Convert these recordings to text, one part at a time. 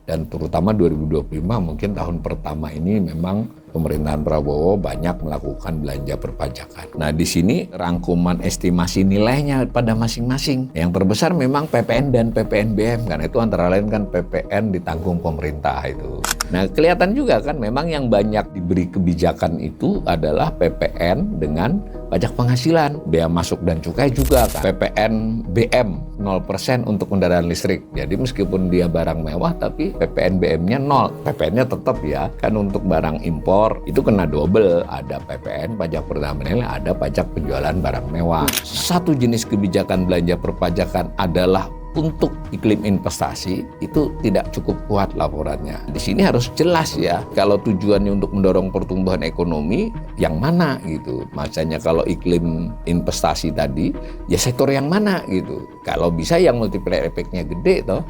Dan terutama 2025 mungkin tahun pertama ini memang pemerintahan Prabowo banyak melakukan belanja perpajakan. Nah, di sini rangkuman estimasi nilainya pada masing-masing. Yang terbesar memang PPN dan PPNBM, karena itu antara lain kan PPN ditanggung pemerintah itu. Nah, kelihatan juga kan memang yang banyak diberi kebijakan itu adalah PPN dengan pajak penghasilan, bea masuk dan cukai juga kan. PPN BM 0% untuk kendaraan listrik. Jadi meskipun dia barang mewah tapi PPN BM-nya 0. PPN-nya tetap ya, kan untuk barang impor itu kena double. Ada PPN pajak pertambahan nilai, ada pajak penjualan barang mewah. Satu jenis kebijakan belanja perpajakan adalah untuk iklim investasi itu tidak cukup kuat laporannya. Di sini harus jelas ya, kalau tujuannya untuk mendorong pertumbuhan ekonomi, yang mana gitu. Maksudnya kalau iklim investasi tadi, ya sektor yang mana gitu. Kalau bisa yang multiplier efeknya gede toh.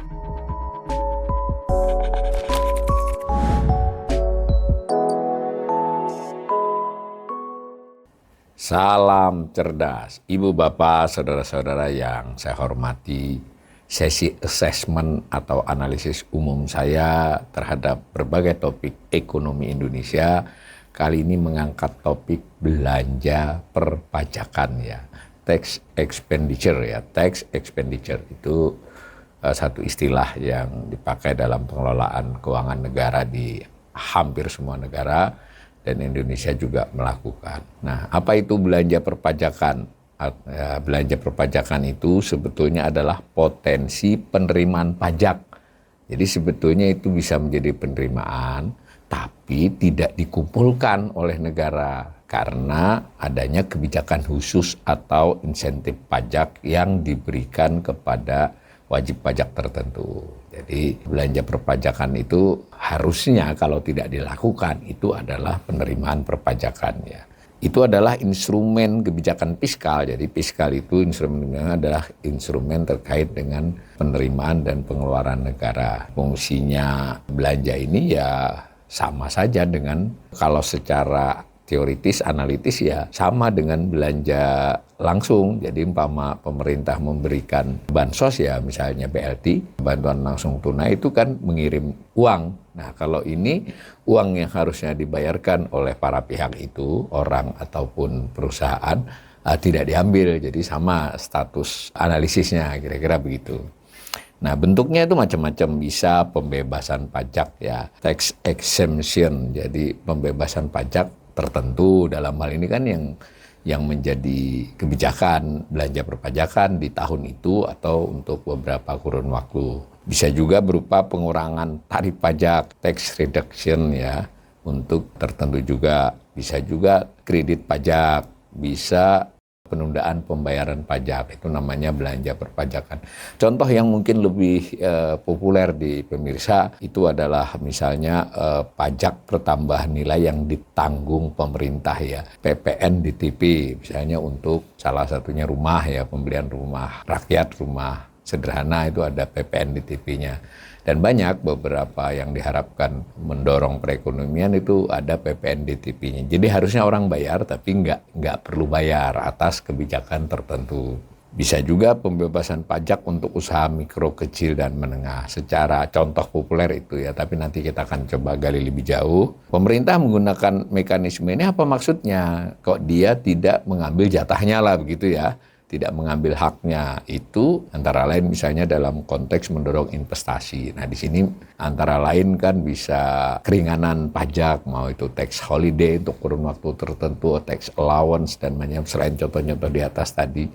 Salam cerdas, Ibu Bapak, Saudara-saudara yang saya hormati. Sesi assessment atau analisis umum saya terhadap berbagai topik ekonomi Indonesia kali ini mengangkat topik belanja perpajakan ya, tax expenditure ya. Tax expenditure itu satu istilah yang dipakai dalam pengelolaan keuangan negara di hampir semua negara dan Indonesia juga melakukan. Nah, apa itu belanja perpajakan? Belanja perpajakan itu sebetulnya adalah potensi penerimaan pajak. Jadi sebetulnya itu bisa menjadi penerimaan, tapi tidak dikumpulkan oleh negara karena adanya kebijakan khusus atau insentif pajak yang diberikan kepada wajib pajak tertentu. Jadi belanja perpajakan itu harusnya kalau tidak dilakukan itu adalah penerimaan perpajakan ya. Itu adalah instrumen kebijakan fiskal. Jadi fiskal itu instrumennya adalah instrumen terkait dengan penerimaan dan pengeluaran negara. Fungsinya belanja ini ya sama saja dengan kalau secara teoritis, analitis ya sama dengan belanja langsung. Jadi umpama pemerintah memberikan bansos ya misalnya BLT, bantuan langsung tunai itu kan mengirim uang. Nah kalau ini uang yang harusnya dibayarkan oleh para pihak itu, orang ataupun perusahaan tidak diambil. Jadi sama status analisisnya kira-kira begitu. Nah bentuknya itu macam-macam, bisa pembebasan pajak ya, tax exemption, jadi pembebasan pajak tertentu dalam hal ini kan yang menjadi kebijakan belanja perpajakan di tahun itu atau untuk beberapa kurun waktu. Bisa juga berupa pengurangan tarif pajak, tax reduction ya, untuk tertentu juga. Bisa juga kredit pajak, bisa penundaan pembayaran pajak, itu namanya belanja perpajakan. Contoh yang mungkin lebih populer di pemirsa itu adalah misalnya pajak pertambahan nilai yang ditanggung pemerintah ya, PPN DTP misalnya untuk salah satunya rumah ya, pembelian rumah rakyat, rumah sederhana itu ada PPN DTP-nya. Dan banyak beberapa yang diharapkan mendorong perekonomian itu ada PPN DTP-nya. Jadi harusnya orang bayar tapi nggak perlu bayar atas kebijakan tertentu. Bisa juga pembebasan pajak untuk usaha mikro, kecil, dan menengah. Secara contoh populer itu ya, tapi nanti kita akan coba gali lebih jauh. Pemerintah menggunakan mekanisme ini apa maksudnya? Kok dia tidak mengambil jatahnya lah begitu ya. Tidak mengambil haknya, itu antara lain misalnya dalam konteks mendorong investasi. Nah di sini antara lain kan bisa keringanan pajak, mau itu tax holiday untuk kurun waktu tertentu, tax allowance dan banyak selain contoh-contoh di atas tadi.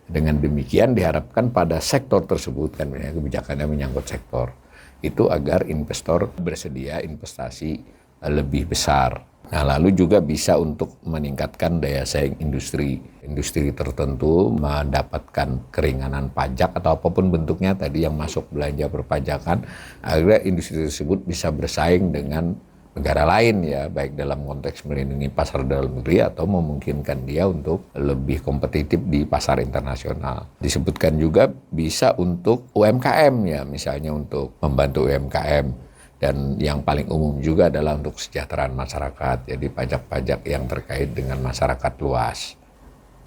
Dengan demikian diharapkan pada sektor tersebut kan kebijakannya menyangkut sektor itu agar investor bersedia investasi lebih besar. Nah, lalu juga bisa untuk meningkatkan daya saing industri tertentu, mendapatkan keringanan pajak atau apapun bentuknya tadi yang masuk belanja perpajakan, agar industri tersebut bisa bersaing dengan negara lain ya, baik dalam konteks melindungi pasar dalam negeri atau memungkinkan dia untuk lebih kompetitif di pasar internasional. Disebutkan juga bisa untuk UMKM ya, misalnya untuk membantu UMKM. Dan yang paling umum juga adalah untuk kesejahteraan masyarakat, jadi pajak-pajak yang terkait dengan masyarakat luas.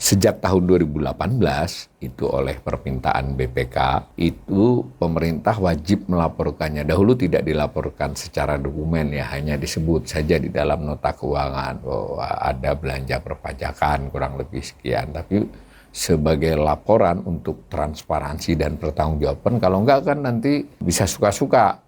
Sejak tahun 2018 itu oleh permintaan BPK itu pemerintah wajib melaporkannya. Dahulu tidak dilaporkan secara dokumen ya, hanya disebut saja di dalam nota keuangan bahwa ada belanja perpajakan kurang lebih sekian. Tapi sebagai laporan untuk transparansi dan pertanggungjawaban, kalau enggak kan nanti bisa suka-suka.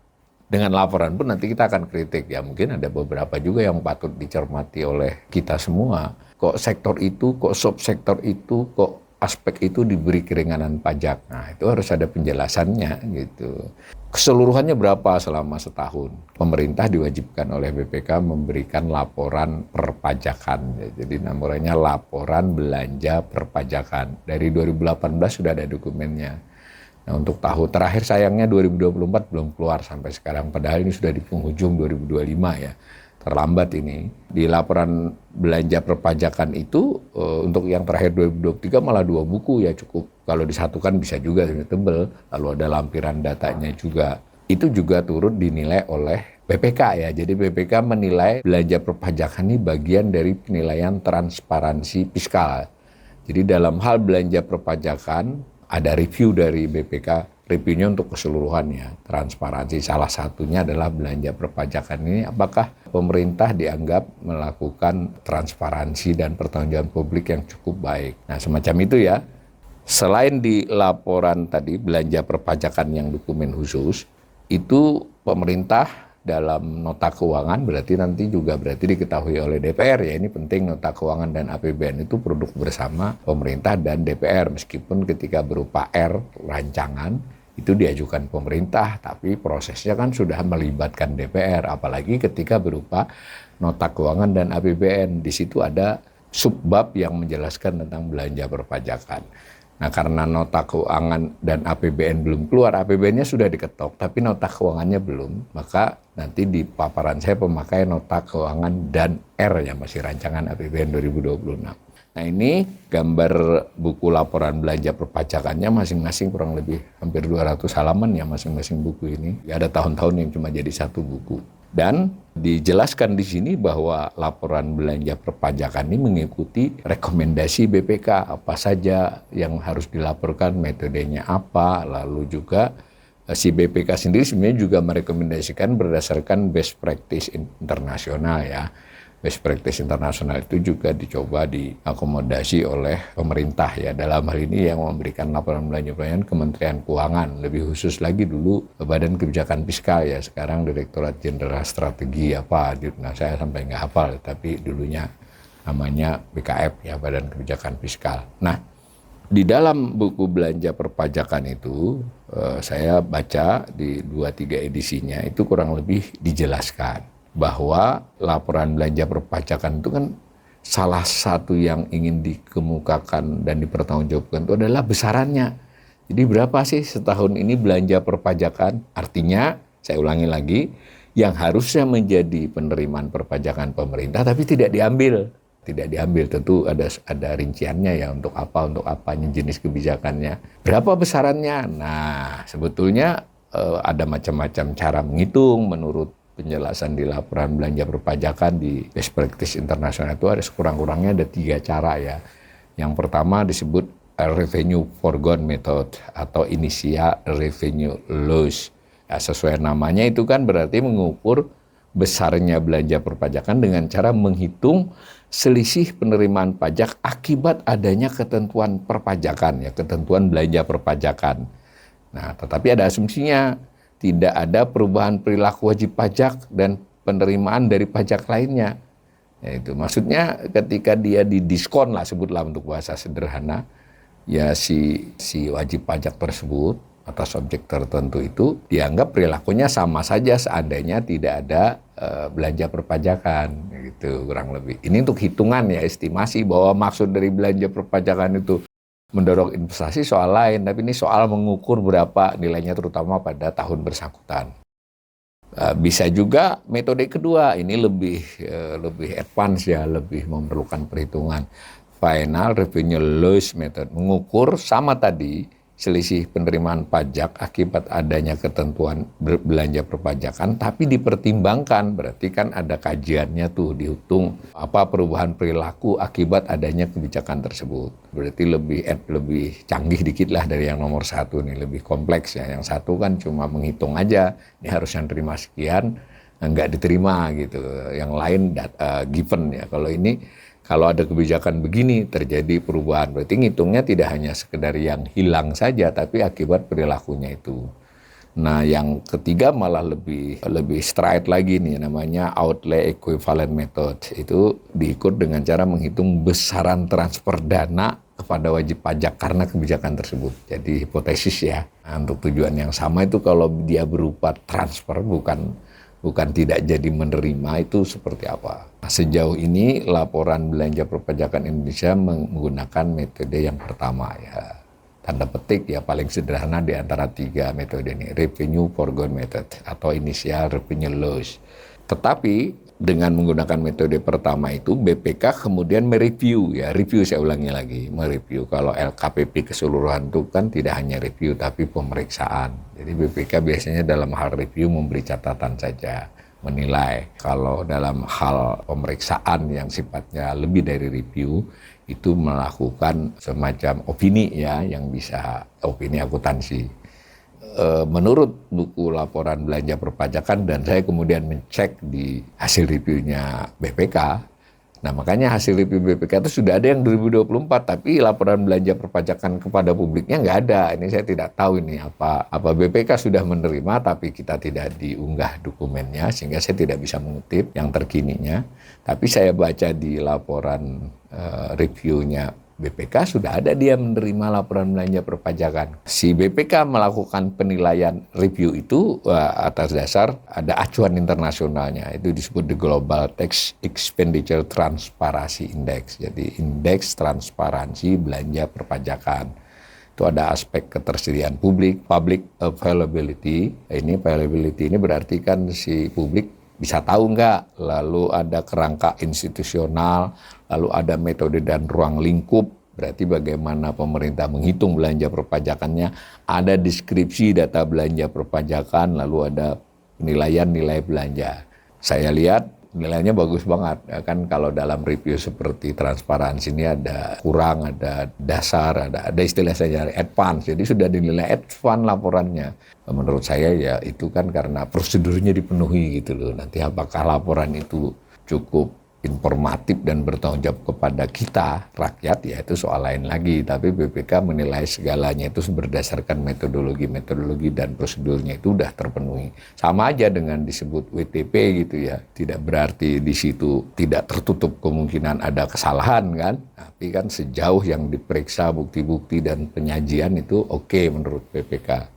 Dengan laporan pun nanti kita akan kritik ya, mungkin ada beberapa juga yang patut dicermati oleh kita semua. Kok sektor itu, kok subsektor itu, kok aspek itu diberi keringanan pajak. Nah itu harus ada penjelasannya gitu. Keseluruhannya berapa selama setahun? Pemerintah diwajibkan oleh BPK memberikan laporan perpajakan. Jadi namanya laporan belanja perpajakan. Dari 2018 sudah ada dokumennya. Nah untuk tahun terakhir sayangnya 2024 belum keluar sampai sekarang. Padahal ini sudah di penghujung 2025 ya. Terlambat ini. Di laporan belanja perpajakan itu untuk yang terakhir 2023 malah 2 buku ya cukup. Kalau disatukan bisa juga tebel. Lalu ada lampiran datanya juga. Itu juga turut dinilai oleh BPK ya. Jadi BPK menilai belanja perpajakan ini bagian dari penilaian transparansi fiskal. Jadi dalam hal belanja perpajakan ada review dari BPK, reviewnya untuk keseluruhannya, transparansi. Salah satunya adalah belanja perpajakan ini, apakah pemerintah dianggap melakukan transparansi dan pertanggungjawaban publik yang cukup baik. Nah semacam itu ya. Selain di laporan tadi belanja perpajakan yang dokumen khusus, itu pemerintah dalam nota keuangan berarti nanti juga berarti diketahui oleh DPR ya. Ini penting, nota keuangan dan APBN itu produk bersama pemerintah dan DPR, meskipun ketika berupa rancangan itu diajukan pemerintah, tapi prosesnya kan sudah melibatkan DPR, apalagi ketika berupa nota keuangan dan APBN. Di situ ada subbab yang menjelaskan tentang belanja perpajakan. Nah karena nota keuangan dan APBN belum keluar, APBN-nya sudah diketok, tapi nota keuangannya belum, maka nanti di paparan saya pemakai nota keuangan dan R yang masih rancangan APBN 2026. Nah ini gambar buku laporan belanja perpajakannya masing-masing kurang lebih hampir 200 halaman ya masing-masing buku ini. Ada tahun-tahun yang cuma jadi 1 buku. Dan dijelaskan di sini bahwa laporan belanja perpajakan ini mengikuti rekomendasi BPK, apa saja yang harus dilaporkan, metodenya apa, lalu juga si BPK sendiri sebenarnya juga merekomendasikan berdasarkan best practice internasional ya. Best practice internasional itu juga dicoba diakomodasi oleh pemerintah ya. Dalam hal ini yang memberikan laporan belanja perpajakan Kementerian Keuangan. Lebih khusus lagi dulu Badan Kebijakan Fiskal ya. Sekarang Direktorat Jenderal Strategi apa. Nah saya sampai nggak hafal, tapi dulunya namanya BKF ya, Badan Kebijakan Fiskal. Nah di dalam buku belanja perpajakan itu saya baca di 2-3 edisinya itu kurang lebih dijelaskan bahwa laporan belanja perpajakan itu kan salah satu yang ingin dikemukakan dan dipertanggungjawabkan itu adalah besarannya. Jadi berapa sih setahun ini belanja perpajakan? Artinya, saya ulangi lagi, yang harusnya menjadi penerimaan perpajakan pemerintah tapi tidak diambil. Tidak diambil, tentu ada rinciannya ya untuk apa jenis kebijakannya. Berapa besarannya? Nah, sebetulnya ada macam-macam cara menghitung menurut penjelasan di laporan belanja perpajakan di best practice internasional itu ada sekurang-kurangnya ada 3 cara ya. Yang pertama disebut revenue foregone method atau initial revenue loss. Ya, sesuai namanya itu kan berarti mengukur besarnya belanja perpajakan dengan cara menghitung selisih penerimaan pajak akibat adanya ketentuan perpajakan ya, ketentuan belanja perpajakan. Nah, tetapi ada asumsinya. Tidak ada perubahan perilaku wajib pajak dan penerimaan dari pajak lainnya. Yaitu maksudnya ketika dia didiskon lah, sebutlah untuk bahasa sederhana, ya si wajib pajak tersebut atas objek tertentu itu dianggap perilakunya sama saja seandainya tidak ada belanja perpajakan, gitu kurang lebih. Ini untuk hitungan ya, estimasi bahwa maksud dari belanja perpajakan itu mendorong investasi soal lain, tapi ini soal mengukur berapa nilainya terutama pada tahun bersangkutan. Bisa juga metode kedua, ini lebih advance ya, lebih memerlukan perhitungan. Final revenue loss method, mengukur sama tadi selisih penerimaan pajak akibat adanya ketentuan belanja perpajakan, tapi dipertimbangkan, berarti kan ada kajiannya tuh, dihitung apa perubahan perilaku akibat adanya kebijakan tersebut. Berarti lebih canggih dikit lah dari yang nomor 1 nih, lebih kompleks ya. Yang 1 kan cuma menghitung aja, ini harus yang terima sekian, nggak diterima gitu. Yang lain given ya. Kalau ini, kalau ada kebijakan begini terjadi perubahan, berarti ngitungnya tidak hanya sekedar yang hilang saja, tapi akibat perilakunya itu. Nah, yang ketiga malah lebih straight lagi nih, namanya outlay equivalent method. Itu diikut dengan cara menghitung besaran transfer dana kepada wajib pajak karena kebijakan tersebut. Jadi hipotesis ya, nah, untuk tujuan yang sama itu kalau dia berupa transfer bukan tidak jadi menerima, itu seperti apa. Nah, sejauh ini laporan belanja perpajakan Indonesia menggunakan metode yang pertama ya, tanda petik ya, paling sederhana di antara 3 metode ini, revenue foregone method atau initial revenue loss. Tetapi dengan menggunakan metode pertama itu, BPK kemudian mereview ya, review saya ulangi lagi, mereview. Kalau LKPP keseluruhan itu kan tidak hanya review tapi pemeriksaan. Jadi BPK biasanya dalam hal review memberi catatan saja, menilai. Kalau dalam hal pemeriksaan yang sifatnya lebih dari review, itu melakukan semacam opini ya, yang bisa opini akuntansi. Menurut buku laporan belanja perpajakan, dan saya kemudian mencek di hasil reviewnya BPK. Nah, makanya hasil review BPK itu sudah ada yang 2024, tapi laporan belanja perpajakan kepada publiknya nggak ada. Ini saya tidak tahu ini apa BPK sudah menerima, tapi kita tidak diunggah dokumennya, sehingga saya tidak bisa mengutip yang terkininya. Tapi saya baca di laporan reviewnya BPK sudah ada dia menerima laporan belanja perpajakan. Si BPK melakukan penilaian review itu atas dasar ada acuan internasionalnya, itu disebut the Global Tax Expenditure Transparency Index. Jadi indeks transparansi belanja perpajakan. Itu ada aspek ketersediaan publik, public availability. Ini availability ini berarti kan si publik bisa tahu nggak, lalu ada kerangka institusional, lalu ada metode dan ruang lingkup, berarti bagaimana pemerintah menghitung belanja perpajakannya, ada deskripsi data belanja perpajakan, lalu ada penilaian nilai belanja. Saya lihat nilainya bagus banget, ya kan. Kalau dalam review seperti transparansi ini ada kurang, ada dasar, ada istilah saya advance, jadi sudah dinilai advance laporannya. Menurut saya ya itu kan karena prosedurnya dipenuhi gitu loh. Nanti apakah laporan itu cukup informatif dan bertanggung jawab kepada kita, rakyat, ya itu soal lain lagi. Tapi BPK menilai segalanya itu berdasarkan metodologi dan prosedurnya itu udah terpenuhi. Sama aja dengan disebut WTP gitu ya. Tidak berarti di situ tidak tertutup kemungkinan ada kesalahan kan. Tapi kan sejauh yang diperiksa bukti-bukti dan penyajian itu oke menurut BPK.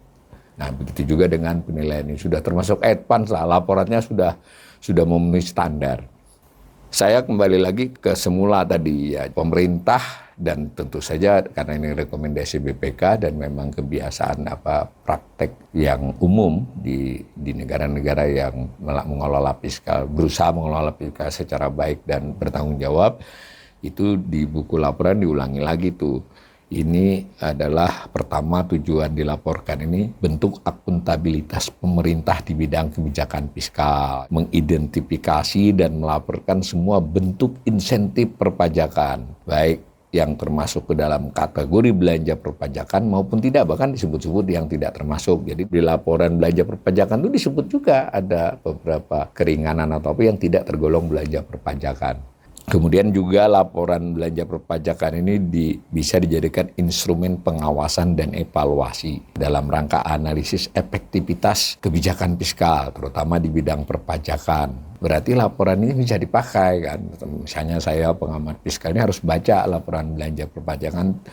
Nah, begitu juga dengan penilaian ini sudah termasuk advance lah, laporannya sudah memenuhi standar. Saya kembali lagi ke semula tadi ya, pemerintah dan tentu saja karena ini rekomendasi BPK dan memang kebiasaan praktek yang umum di negara-negara yang mengelola fiskal, berusaha mengelola fiskal secara baik dan bertanggung jawab, itu di buku laporan diulangi lagi tuh. Ini adalah pertama tujuan dilaporkan ini bentuk akuntabilitas pemerintah di bidang kebijakan fiskal, mengidentifikasi dan melaporkan semua bentuk insentif perpajakan, baik yang termasuk ke dalam kategori belanja perpajakan maupun tidak, bahkan disebut-sebut yang tidak termasuk. Jadi di laporan belanja perpajakan itu disebut juga ada beberapa keringanan atau apa yang tidak tergolong belanja perpajakan. Kemudian juga laporan belanja perpajakan ini bisa dijadikan instrumen pengawasan dan evaluasi dalam rangka analisis efektivitas kebijakan fiskal, terutama di bidang perpajakan. Berarti laporan ini bisa dipakai kan. Misalnya saya pengamat fiskal ini harus baca laporan belanja perpajakan,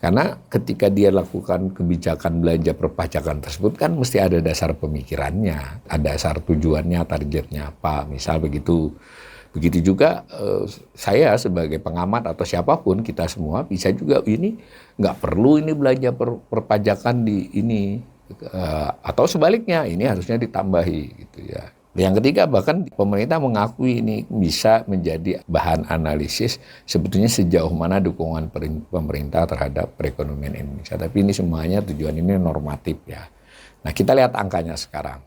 karena ketika dia lakukan kebijakan belanja perpajakan tersebut kan mesti ada dasar pemikirannya, ada dasar tujuannya, targetnya apa, misal begitu. Begitu juga saya sebagai pengamat atau siapapun, kita semua bisa juga ini nggak perlu ini belanja perpajakan di ini, atau sebaliknya ini harusnya ditambahi gitu ya. Yang ketiga, bahkan pemerintah mengakui ini bisa menjadi bahan analisis sebetulnya sejauh mana dukungan pemerintah terhadap perekonomian Indonesia. Tapi ini semuanya tujuan ini normatif ya. Nah, kita lihat angkanya sekarang.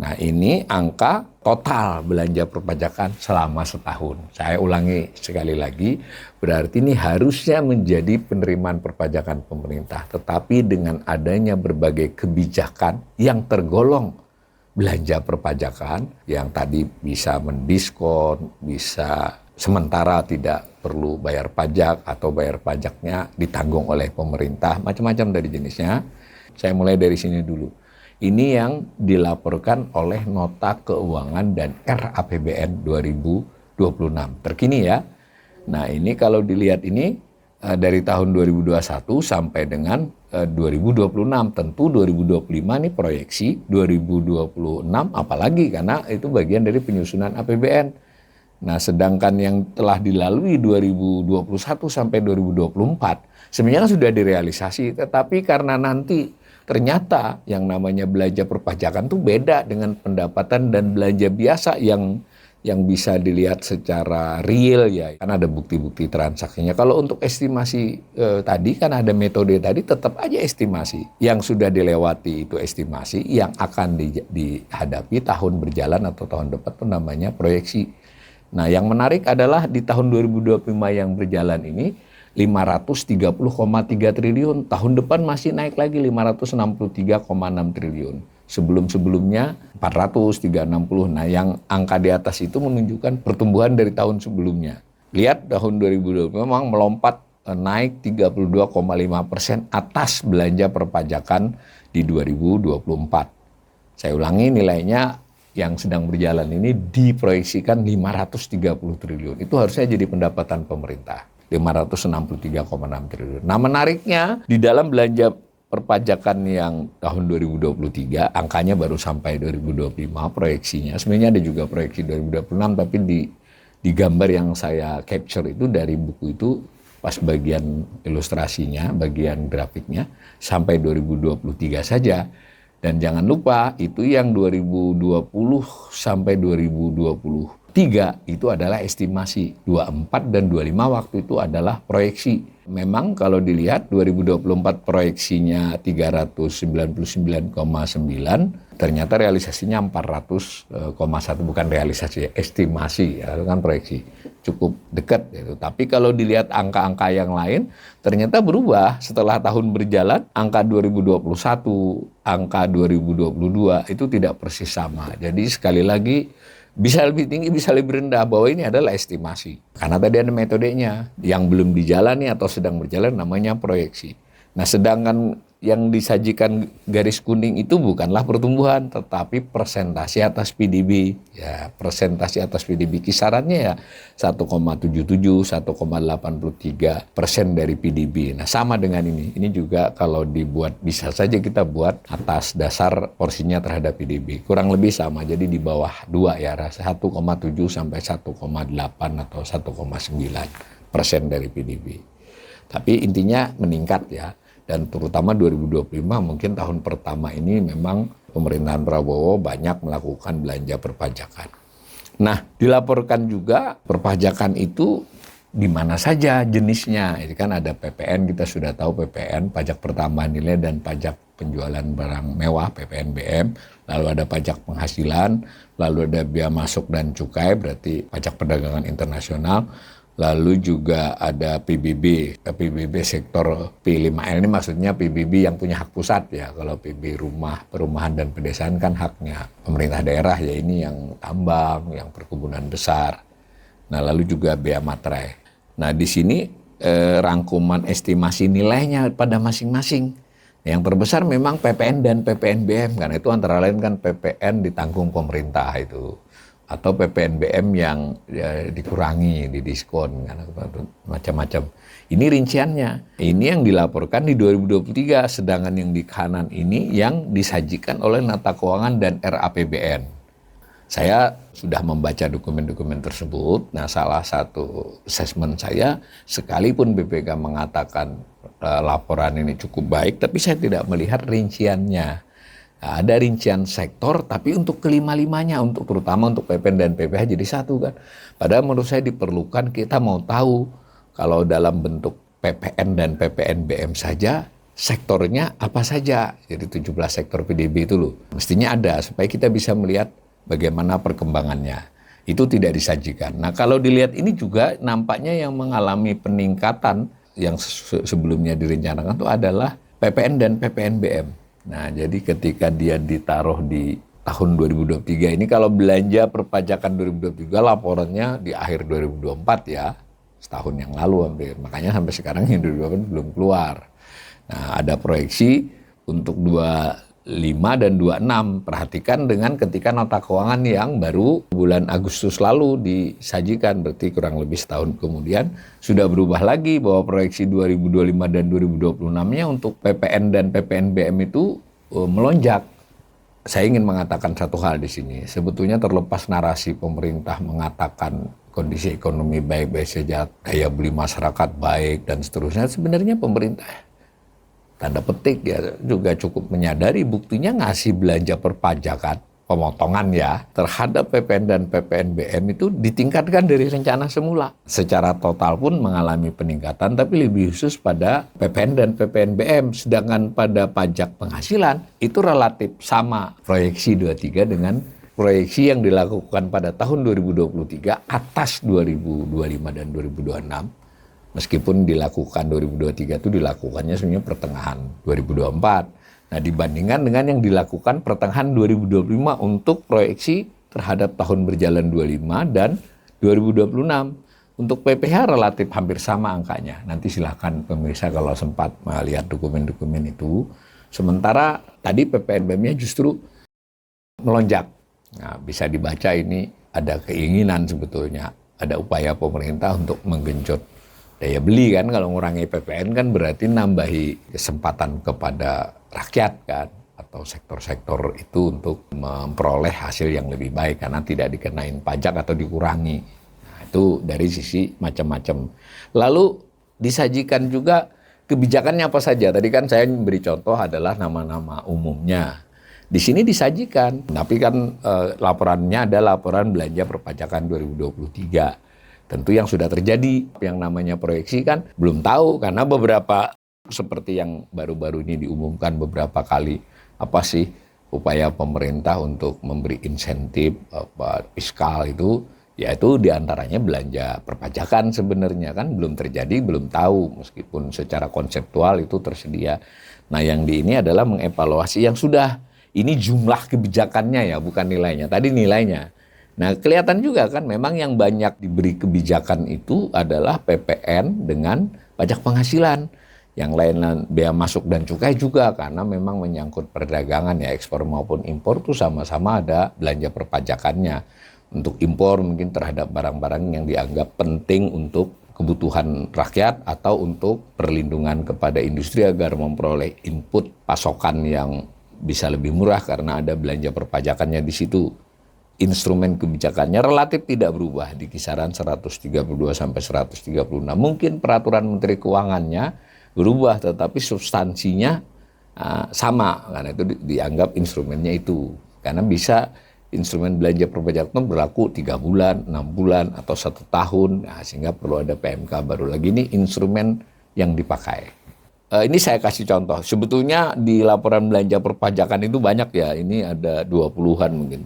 Nah, ini angka total belanja perpajakan selama setahun. Saya ulangi sekali lagi, berarti ini harusnya menjadi penerimaan perpajakan pemerintah. Tetapi dengan adanya berbagai kebijakan yang tergolong belanja perpajakan, yang tadi bisa mendiskon, bisa sementara tidak perlu bayar pajak atau bayar pajaknya ditanggung oleh pemerintah, macam-macam dari jenisnya. Saya mulai dari sini dulu. Ini yang dilaporkan oleh Nota Keuangan dan RAPBN 2026. Terkini ya. Nah, ini kalau dilihat ini dari tahun 2021 sampai dengan 2026. Tentu 2025 ini proyeksi, 2026 apalagi karena itu bagian dari penyusunan APBN. Nah, sedangkan yang telah dilalui 2021 sampai 2024 sebenarnya sudah direalisasi, tetapi karena nanti ternyata yang namanya belanja perpajakan itu beda dengan pendapatan dan belanja biasa yang bisa dilihat secara real ya, kan ada bukti-bukti transaksinya. Kalau untuk estimasi tadi kan ada metode tadi, tetap aja estimasi. Yang sudah dilewati itu estimasi, yang akan dihadapi tahun berjalan atau tahun depan itu namanya proyeksi. Nah, yang menarik adalah di tahun 2025 yang berjalan ini 530,3 triliun, tahun depan masih naik lagi 563,6 triliun. Sebelum-sebelumnya 400, 360. Nah, yang angka di atas itu menunjukkan pertumbuhan dari tahun sebelumnya. Lihat tahun 2020 memang melompat naik 32,5% atas belanja perpajakan di 2024. Saya ulangi, nilainya yang sedang berjalan ini diproyeksikan 530 triliun. Itu harusnya jadi pendapatan pemerintah. 563,6 triliun. Nah, menariknya di dalam belanja perpajakan yang tahun 2023, angkanya baru sampai 2025 proyeksinya. Sebenarnya ada juga proyeksi 2026, tapi di gambar yang saya capture itu dari buku itu pas bagian ilustrasinya, bagian grafiknya sampai 2023 saja. Dan jangan lupa itu yang 2020 sampai 2023 itu adalah estimasi. 24 dan 25 waktu itu adalah proyeksi. Memang kalau dilihat 2024 proyeksinya 399,9, ternyata realisasinya 400,1, bukan realisasi, estimasi, ya, itu kan proyeksi. Cukup dekat gitu. Tapi kalau dilihat angka-angka yang lain, ternyata berubah setelah tahun berjalan. Angka 2021, angka 2022 itu tidak persis sama. Jadi sekali lagi, bisa lebih tinggi, bisa lebih rendah, bahwa ini adalah estimasi. Karena tadi ada metodenya, yang belum dijalani atau sedang berjalan namanya proyeksi. Nah, sedangkan yang disajikan garis kuning itu bukanlah pertumbuhan, tetapi persentase atas PDB. Ya, persentase atas PDB kisarannya ya 1,77, 1,83% dari PDB. Nah, sama dengan ini. Ini juga kalau dibuat, bisa saja kita buat atas dasar porsinya terhadap PDB. Kurang lebih sama, jadi di bawah 2 ya, 1,7 sampai 1,8 atau 1,9% dari PDB. Tapi intinya meningkat ya. Dan terutama 2025 mungkin tahun pertama ini memang pemerintahan Prabowo banyak melakukan belanja perpajakan. Nah, dilaporkan juga perpajakan itu di mana saja jenisnya. Ini kan ada PPN, kita sudah tahu PPN, pajak pertambahan nilai dan pajak penjualan barang mewah, PPNBM. Lalu ada pajak penghasilan, lalu ada bea masuk dan cukai, berarti pajak perdagangan internasional. Lalu juga ada PBB sektor P5L, ini maksudnya PBB yang punya hak pusat ya. Kalau PB rumah, perumahan dan pedesaan kan haknya pemerintah daerah ya, ini yang tambang, yang perkebunan besar. Nah, lalu juga bea materai. Nah, di sini rangkuman estimasi nilainya pada masing-masing. Yang terbesar memang PPN dan PPNBM, karena itu antara lain kan PPN ditanggung pemerintah itu, atau PPNBM yang ya, dikurangi, didiskon, macam-macam. Ini rinciannya. Ini yang dilaporkan di 2023, sedangkan yang di kanan ini yang disajikan oleh Nota Keuangan dan RAPBN. Saya sudah membaca dokumen-dokumen tersebut. Nah, salah satu assessment saya, sekalipun BPK mengatakan laporan ini cukup baik, tapi saya tidak melihat rinciannya. Nah, ada rincian sektor, tapi untuk kelima-limanya, terutama untuk PPN dan PPH jadi satu kan. Padahal menurut saya diperlukan kita mau tahu kalau dalam bentuk PPN dan PPNBM saja, sektornya apa saja. Jadi 17 sektor PDB itu loh. Mestinya ada supaya kita bisa melihat bagaimana perkembangannya. Itu tidak disajikan. Nah kalau dilihat ini juga nampaknya yang mengalami peningkatan yang sebelumnya direncanakan itu adalah PPN dan PPNBM. Nah, jadi ketika dia ditaruh di tahun 2023 ini, kalau belanja perpajakan 2023 laporannya di akhir 2024 ya, setahun yang lalu hampir. Makanya sampai sekarang yang 2024 belum keluar. Nah, ada proyeksi untuk 25 dan 26. Perhatikan dengan ketika nota keuangan yang baru bulan Agustus lalu disajikan, berarti kurang lebih setahun kemudian sudah berubah lagi bahwa proyeksi 2025 dan 2026-nya untuk PPN dan PPNBM itu melonjak. Saya ingin mengatakan satu hal di sini. Sebetulnya terlepas narasi pemerintah mengatakan kondisi ekonomi baik-baik saja, daya beli masyarakat baik dan seterusnya, sebenarnya pemerintah tanda petik ya juga cukup menyadari buktinya ngasih belanja perpajakan pemotongan ya terhadap PPN dan PPNBM itu ditingkatkan dari rencana semula. Secara total pun mengalami peningkatan tapi lebih khusus pada PPN dan PPNBM, sedangkan pada pajak penghasilan itu relatif sama proyeksi 23 dengan proyeksi yang dilakukan pada tahun 2023 atas 2025 dan 2026. Meskipun dilakukan 2023 itu dilakukannya sebenarnya pertengahan 2024. Nah dibandingkan dengan yang dilakukan pertengahan 2025 untuk proyeksi terhadap tahun berjalan 25 dan 2026. Untuk PPH relatif hampir sama angkanya. Nanti silahkan pemirsa kalau sempat melihat dokumen-dokumen itu. Sementara tadi PPNBM-nya justru melonjak. Nah bisa dibaca ini ada keinginan sebetulnya, ada upaya pemerintah untuk menggenjot daya beli kan. Kalau ngurangi PPN kan berarti nambahi kesempatan kepada rakyat kan, atau sektor-sektor itu untuk memperoleh hasil yang lebih baik karena tidak dikenain pajak atau dikurangi. Nah, itu dari sisi macam-macam. Lalu disajikan juga kebijakannya apa saja. Tadi kan saya beri contoh adalah nama-nama umumnya. Di sini disajikan, tapi kan laporannya ada laporan belanja perpajakan 2023. Tentu yang sudah terjadi, yang namanya proyeksi kan belum tahu karena beberapa seperti yang baru-baru ini diumumkan beberapa kali, apa sih upaya pemerintah untuk memberi insentif fiskal itu, yaitu diantaranya belanja perpajakan sebenarnya kan belum terjadi, belum tahu meskipun secara konseptual itu tersedia. Nah yang di ini adalah mengevaluasi yang sudah, ini jumlah kebijakannya ya bukan nilainya, tadi nilainya. Nah kelihatan juga kan memang yang banyak diberi kebijakan itu adalah PPN dengan pajak penghasilan. Yang lain bea masuk dan cukai juga karena memang menyangkut perdagangan ya, ekspor maupun impor tuh sama-sama ada belanja perpajakannya. Untuk impor mungkin terhadap barang-barang yang dianggap penting untuk kebutuhan rakyat atau untuk perlindungan kepada industri agar memperoleh input pasokan yang bisa lebih murah karena ada belanja perpajakannya di situ. Instrumen kebijakannya relatif tidak berubah di kisaran 132 sampai 136. Mungkin peraturan Menteri Keuangannya berubah tetapi substansinya sama karena itu dianggap instrumennya itu. Karena bisa instrumen belanja perpajakan itu berlaku 3 bulan, 6 bulan atau 1 tahun. Nah, sehingga perlu ada PMK baru lagi, ini instrumen yang dipakai. Ini saya kasih contoh, sebetulnya di laporan belanja perpajakan itu banyak ya, ini ada 20-an mungkin,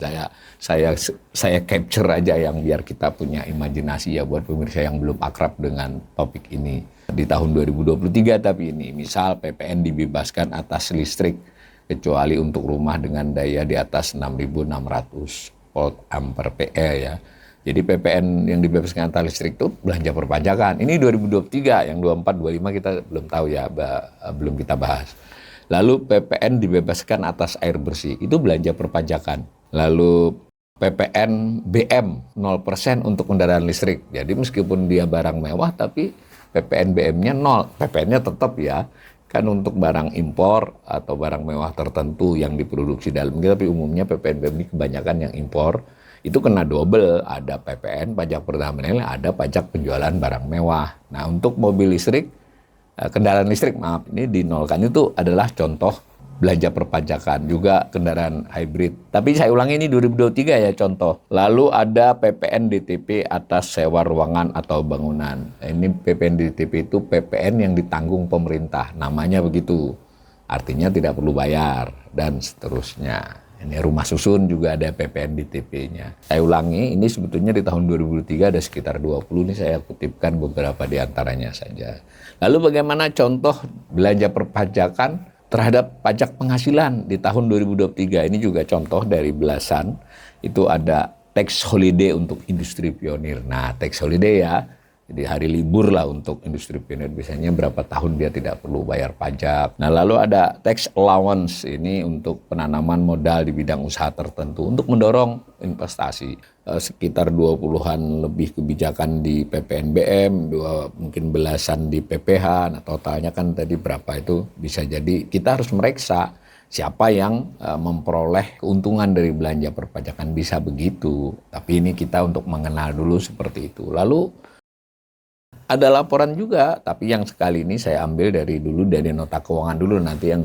saya capture aja yang biar kita punya imajinasi ya buat pemirsa yang belum akrab dengan topik ini. Di tahun 2023 tapi ini, misal PPN dibebaskan atas listrik, kecuali untuk rumah dengan daya di atas 6.600 volt ampere PE ya. Jadi PPN yang dibebaskan atas listrik itu belanja perpajakan. Ini 2023, yang 24, 25 kita belum tahu ya, belum kita bahas. Lalu PPN dibebaskan atas air bersih, itu belanja perpajakan. Lalu PPN BM 0% untuk kendaraan listrik. Jadi meskipun dia barang mewah tapi PPN BM-nya 0. PPN-nya tetap ya, kan untuk barang impor atau barang mewah tertentu yang diproduksi dalam negeri, tapi umumnya PPN BM ini kebanyakan yang impor. Itu kena double, ada PPN, pajak pertambahan, ada pajak penjualan barang mewah. Nah untuk mobil listrik, kendaraan listrik, maaf, ini dinolkan itu adalah contoh belanja perpajakan, juga kendaraan hybrid. Tapi saya ulangi ini 2023 ya contoh. Lalu ada PPN DTP atas sewa ruangan atau bangunan. Nah, ini PPN DTP itu PPN yang ditanggung pemerintah, namanya begitu. Artinya tidak perlu bayar dan seterusnya. Ini rumah susun juga ada PPN DTP-nya. Saya ulangi, ini sebetulnya di tahun 2003 ada sekitar 20, ini saya kutipkan beberapa di antaranya saja. Lalu bagaimana contoh belanja perpajakan terhadap pajak penghasilan di tahun 2023? Ini juga contoh dari belasan. Itu ada tax holiday untuk industri pionir. Nah, tax holiday ya, jadi hari libur lah untuk industri pionir, biasanya berapa tahun dia tidak perlu bayar pajak. Nah, lalu ada tax allowance, ini untuk penanaman modal di bidang usaha tertentu untuk mendorong investasi. Sekitar 20-an lebih kebijakan di PPNBM, mungkin belasan di PPH. Nah, totalnya kan tadi berapa itu, bisa jadi kita harus mereksa siapa yang memperoleh keuntungan dari belanja perpajakan, bisa begitu. Tapi ini kita untuk mengenal dulu seperti itu. Lalu ada laporan juga, tapi yang sekali ini saya ambil dari nota keuangan dulu, nanti yang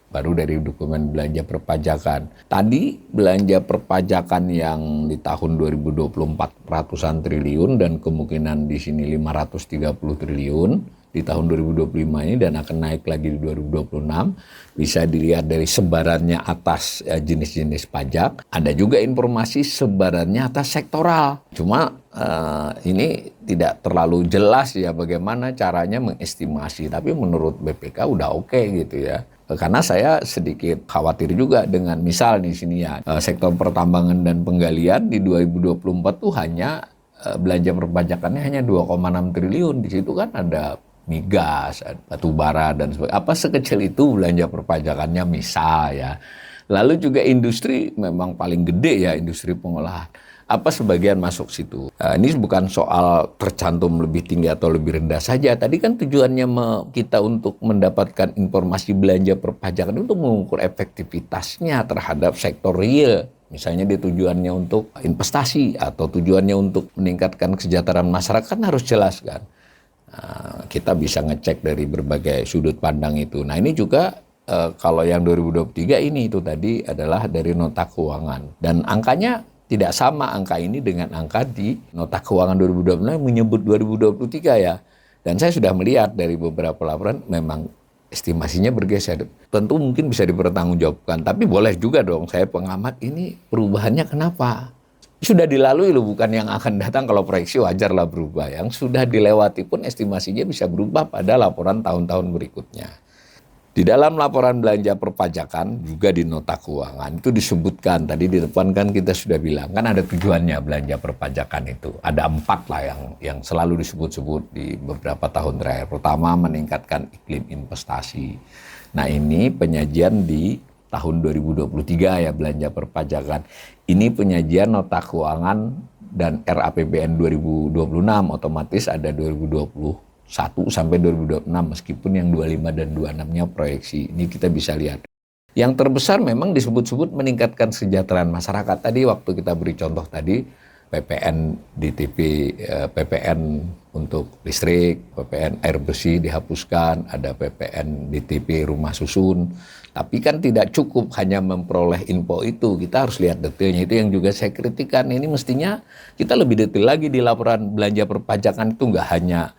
baru dari dokumen belanja perpajakan. Tadi belanja perpajakan yang di tahun 2024 ratusan triliun dan kemungkinan di sini 530 triliun di tahun 2025 ini, dan akan naik lagi di 2026. Bisa dilihat dari sebarannya atas jenis-jenis pajak. Ada juga informasi sebarannya atas sektoral. Cuma ini tidak terlalu jelas ya bagaimana caranya mengestimasi. Tapi menurut BPK udah oke gitu ya. Karena saya sedikit khawatir juga dengan misal di sini ya, sektor pertambangan dan penggalian di 2024 tuh hanya belanja perpajakannya hanya 2,6 triliun. Di situ kan ada migas, batu bara dan sebagainya. Apa sekecil itu belanja perpajakannya misal ya. Lalu juga industri memang paling gede ya, industri pengolahan. Apa sebagian masuk situ. Ini bukan soal tercantum lebih tinggi atau lebih rendah saja. Tadi kan tujuannya kita untuk mendapatkan informasi belanja perpajakan untuk mengukur efektivitasnya terhadap sektor real. Misalnya dia tujuannya untuk investasi atau tujuannya untuk meningkatkan kesejahteraan masyarakat, kan harus jelas kan. Kita bisa ngecek dari berbagai sudut pandang itu. Nah, ini juga kalau yang 2023 ini itu tadi adalah dari nota keuangan. Dan angkanya tidak sama angka ini dengan angka di nota keuangan 2026 menyebut 2023 ya. Dan saya sudah melihat dari beberapa laporan memang estimasinya bergeser. Tentu mungkin bisa dipertanggungjawabkan, tapi boleh juga dong saya pengamat ini perubahannya kenapa? Sudah dilalui loh, bukan yang akan datang. Kalau proyeksi wajarlah berubah. Yang sudah dilewati pun estimasinya bisa berubah pada laporan tahun-tahun berikutnya. Di dalam laporan belanja perpajakan juga di nota keuangan itu disebutkan, tadi di depan kan kita sudah bilang kan ada tujuannya belanja perpajakan itu. Ada 4 lah yang selalu disebut-sebut di beberapa tahun terakhir. Pertama, meningkatkan iklim investasi. Nah, ini penyajian di tahun 2023 ya belanja perpajakan. Ini penyajian nota keuangan dan RAPBN 2026, otomatis ada 2021 sampai 2026 meskipun yang 25 dan 26-nya proyeksi. Ini kita bisa lihat. Yang terbesar memang disebut-sebut meningkatkan kesejahteraan masyarakat. Tadi waktu kita beri contoh tadi PPN DTP, PPN untuk listrik, PPN air bersih dihapuskan, ada PPN DTP rumah susun. Tapi kan tidak cukup hanya memperoleh info itu, kita harus lihat detailnya. Itu yang juga saya kritikan. Ini mestinya kita lebih detail lagi di laporan belanja perpajakan itu, nggak hanya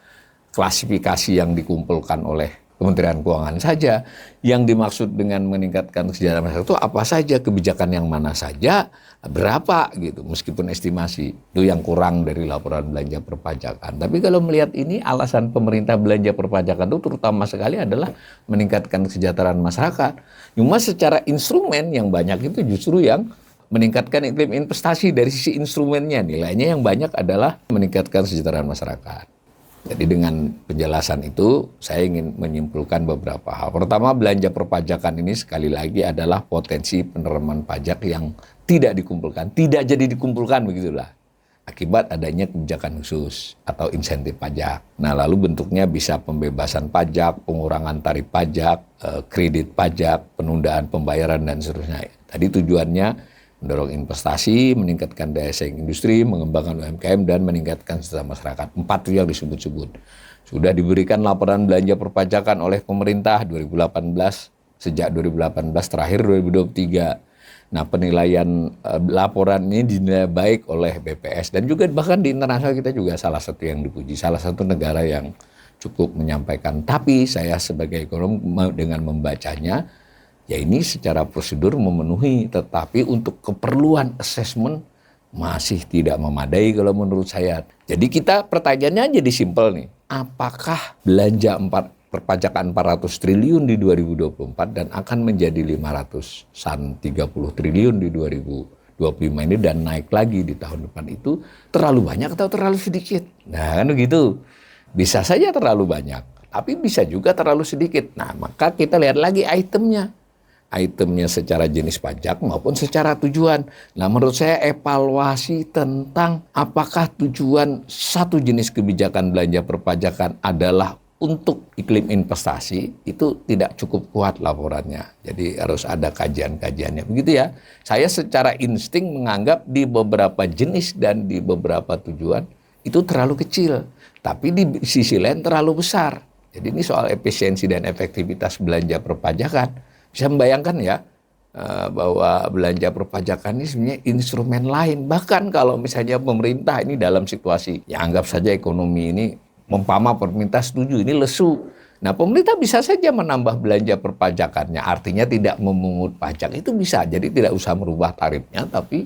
klasifikasi yang dikumpulkan oleh Kementerian Keuangan saja. Yang dimaksud dengan meningkatkan kesejahteraan masyarakat itu apa saja, kebijakan yang mana saja, berapa gitu, meskipun estimasi. Itu yang kurang dari laporan belanja perpajakan. Tapi kalau melihat ini, alasan pemerintah belanja perpajakan itu terutama sekali adalah meningkatkan kesejahteraan masyarakat. Cuma secara instrumen yang banyak itu justru yang meningkatkan iklim investasi. Dari sisi instrumennya, nilainya yang banyak adalah meningkatkan kesejahteraan masyarakat. Jadi dengan penjelasan itu saya ingin menyimpulkan beberapa hal. Pertama, belanja perpajakan ini sekali lagi adalah potensi penerimaan pajak yang tidak dikumpulkan, tidak jadi dikumpulkan begitulah. Akibat adanya kebijakan khusus atau insentif pajak. Nah, lalu bentuknya bisa pembebasan pajak, pengurangan tarif pajak, kredit pajak, penundaan pembayaran dan seterusnya. Tadi tujuannya mendorong investasi, meningkatkan daya saing industri, mengembangkan UMKM, dan meningkatkan kesejahteraan masyarakat. 4 itu yang disebut-sebut. Sudah diberikan laporan belanja perpajakan oleh pemerintah 2018 sejak 2018 terakhir 2023. Nah, penilaian laporan ini dinilai baik oleh BPS dan juga bahkan di internasional kita juga salah satu yang dipuji, salah satu negara yang cukup menyampaikan. Tapi saya sebagai ekonom dengan membacanya, ya ini secara prosedur memenuhi, tetapi untuk keperluan assessment masih tidak memadai kalau menurut saya. Jadi pertanyaannya jadi simpel nih, apakah belanja perpajakan 400 triliun di 2024 dan akan menjadi 530 triliun di 2025 ini dan naik lagi di tahun depan itu terlalu banyak atau terlalu sedikit? Nah kan begitu, bisa saja terlalu banyak, tapi bisa juga terlalu sedikit. Nah maka kita lihat lagi itemnya secara jenis pajak maupun secara tujuan. Nah menurut saya evaluasi tentang apakah tujuan satu jenis kebijakan belanja perpajakan adalah untuk iklim investasi itu tidak cukup kuat laporannya. Jadi harus ada kajian-kajiannya. Begitu ya. Saya secara insting menganggap di beberapa jenis dan di beberapa tujuan itu terlalu kecil. Tapi di sisi lain terlalu besar. Jadi ini soal efisiensi dan efektivitas belanja perpajakan. Bisa membayangkan ya bahwa belanja perpajakan ini sebenarnya instrumen lain. Bahkan kalau misalnya pemerintah ini dalam situasi yang anggap saja ekonomi ini mempama pemerintah setuju ini lesu. Nah pemerintah bisa saja menambah belanja perpajakannya, artinya tidak memungut pajak itu bisa. Jadi tidak usah merubah tarifnya, tapi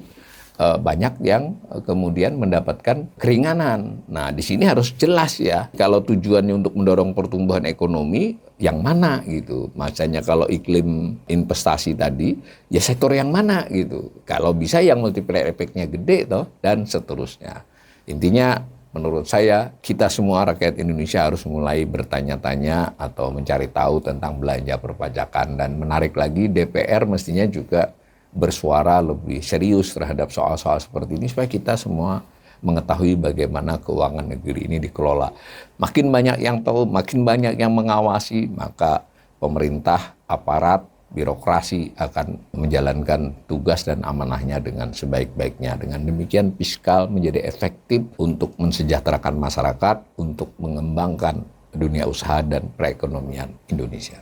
banyak yang kemudian mendapatkan keringanan. Nah di sini harus jelas ya, kalau tujuannya untuk mendorong pertumbuhan ekonomi, yang mana gitu. Maksudnya kalau iklim investasi tadi, ya sektor yang mana gitu. Kalau bisa yang multiplier efeknya gede toh, dan seterusnya. Intinya menurut saya, kita semua rakyat Indonesia harus mulai bertanya-tanya atau mencari tahu tentang belanja perpajakan. Dan menarik lagi, DPR mestinya juga bersuara lebih serius terhadap soal-soal seperti ini, supaya kita semua mengetahui bagaimana keuangan negeri ini dikelola. Makin banyak yang tahu, makin banyak yang mengawasi, maka pemerintah, aparat, birokrasi akan menjalankan tugas dan amanahnya dengan sebaik-baiknya. Dengan demikian fiskal menjadi efektif untuk mensejahterakan masyarakat, untuk mengembangkan dunia usaha dan perekonomian Indonesia.